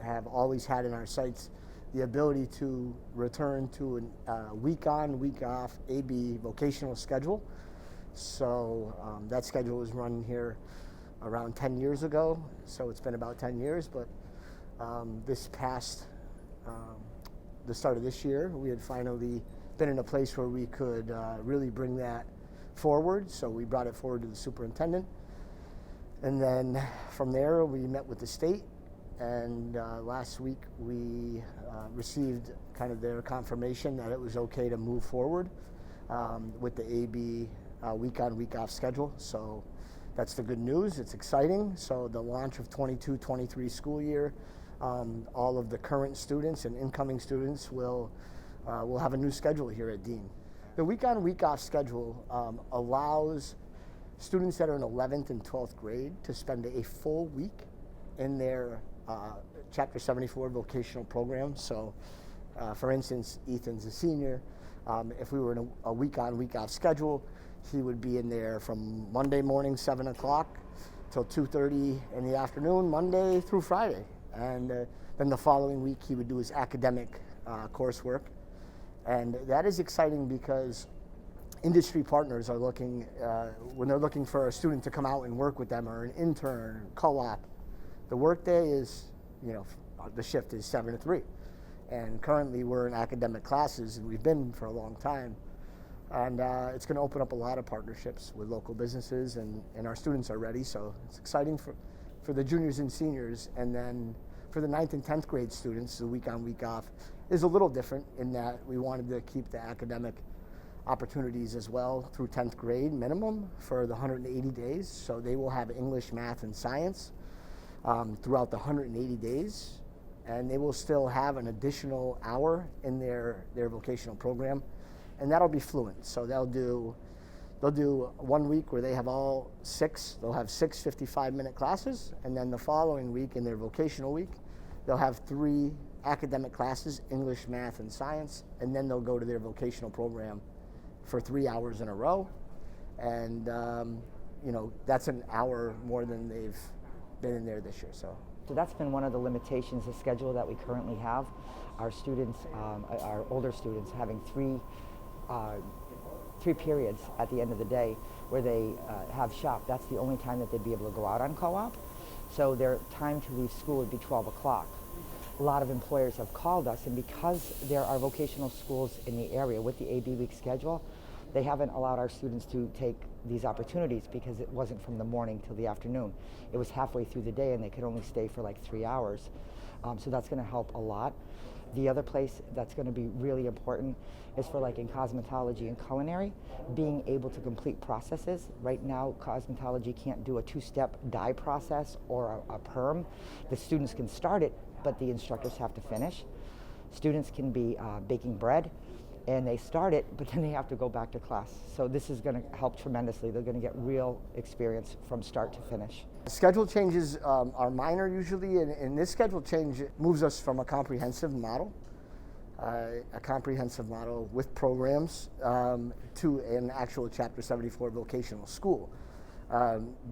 have always had in our sights the ability to return to a week on, week off AB vocational schedule. So that schedule was run here around 10 years ago, so it's been about 10 years, but this past, the start of this year, we had finally been in a place where we could really bring that forward, so we brought it forward to the superintendent. And then from there, we met with the state, and last week we received kind of their confirmation that it was okay to move forward with the AB week on, week off schedule. So that's the good news. It's exciting. So the launch of 22-23 school year, all of the current students and incoming students will have a new schedule here at Dean. The week on, week off schedule allows students that are in 11th and 12th grade to spend a full week in their Chapter 74 vocational program. So for instance, Ethan's a senior. If we were in a week on, week off schedule, he would be in there from Monday morning, 7 o'clock till 2:30 in the afternoon, Monday through Friday. And then the following week, he would do his academic coursework. And that is exciting because industry partners are looking, when they're looking for a student to come out and work with them, or an intern, co-op, the workday is, the shift is 7 to 3. And currently we're in academic classes, and we've been for a long time. And it's going to open up a lot of partnerships with local businesses, and our students are ready. So it's exciting for the juniors and seniors. And then for the 9th and 10th grade students, the week on, week off is a little different in that we wanted to keep the academic opportunities as well through 10th grade minimum for the 180 days. So they will have English, math, and science throughout the 180 days. And they will still have an additional hour in their vocational program. And that'll be fluent. So they'll do 1 week where they have all 6. They'll have 6 55-minute classes, and then the following week in their vocational week, they'll have 3 academic classes, English, math, and science, and then they'll go to their vocational program for 3 hours in a row. And that's an hour more than they've been in there this year. So that's been one of the limitations of the schedule that we currently have. Our students, our older students, having 3 periods at the end of the day where they have shop. That's the only time that they'd be able to go out on co-op. So their time to leave school would be 12 o'clock. A lot of employers have called us, and because there are vocational schools in the area with the AB week schedule, they haven't allowed our students to take these opportunities because it wasn't from the morning till the afternoon. It was halfway through the day, and they could only stay for like 3 hours. So that's going to help a lot. The other place that's going to be really important is for, like in cosmetology and culinary, being able to complete processes. Right now, cosmetology can't do a 2-step dye process or a perm. The students can start it, but the instructors have to finish. Students can be baking bread, and they start it, but then they have to go back to class. So this is going to help tremendously. They're going to get real experience from start to finish. Schedule changes are minor usually, and this schedule change moves us from a comprehensive model with programs to an actual Chapter 74 vocational school,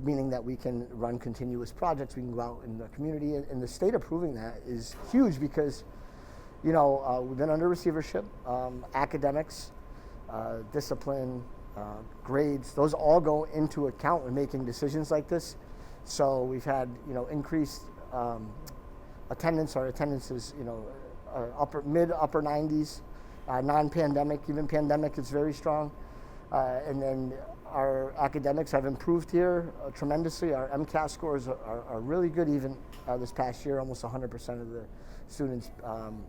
meaning that we can run continuous projects, we can go out in the community, and the state approving that is huge because we've been under receivership, academics, discipline, grades, those all go into account when making decisions like this. So we've had, increased attendance. Our attendance is, mid-upper 90s. Non-pandemic, even pandemic, is very strong. And then our academics have improved here tremendously. Our MCAS scores are really good. Even this past year, almost 100% of the students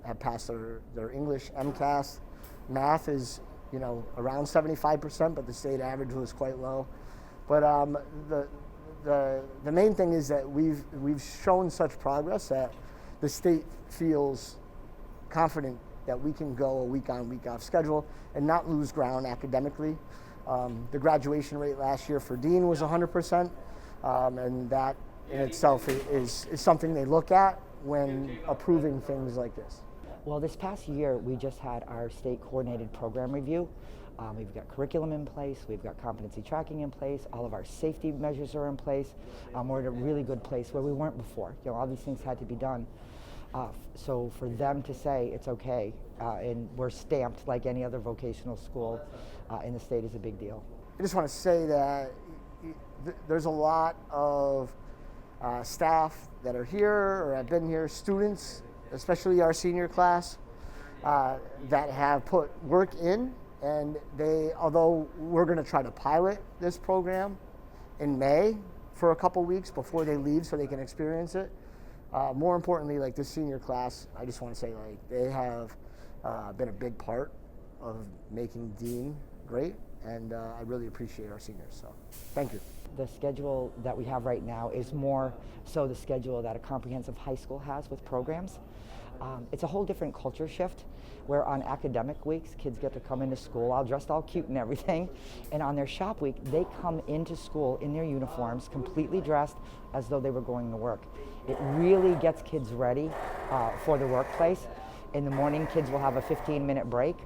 have passed their English MCAS. Math is, around 75%, but the state average was quite low. But the main thing is that we've shown such progress that the state feels confident that we can go a week on, week off schedule and not lose ground academically. The graduation rate last year for Dean was 100%, and that in itself is something they look at when approving things like this. Well, this past year, we just had our state coordinated program review. We've got curriculum in place, we've got competency tracking in place, all of our safety measures are in place. We're in a really good place where we weren't before. All these things had to be done. So for them to say it's okay, and we're stamped like any other vocational school in the state is a big deal. I just want to say that there's a lot of staff that are here or have been here, students, especially our senior class, that have put work in, and although we're going to try to pilot this program in May for a couple weeks before they leave so they can experience it, more importantly, like this senior class, I just want to say like they have been a big part of making Dean great, and I really appreciate our seniors, so thank you. The schedule that we have right now is more so the schedule that a comprehensive high school has with programs. It's a whole different culture shift where on academic weeks, kids get to come into school all dressed all cute and everything, and on their shop week, they come into school in their uniforms, completely dressed as though they were going to work. It really gets kids ready for the workplace. In the morning, kids will have a 15-minute break.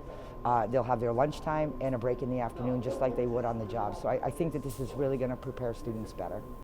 They'll have their lunchtime and a break in the afternoon, just like they would on the job. So I think that this is really going to prepare students better.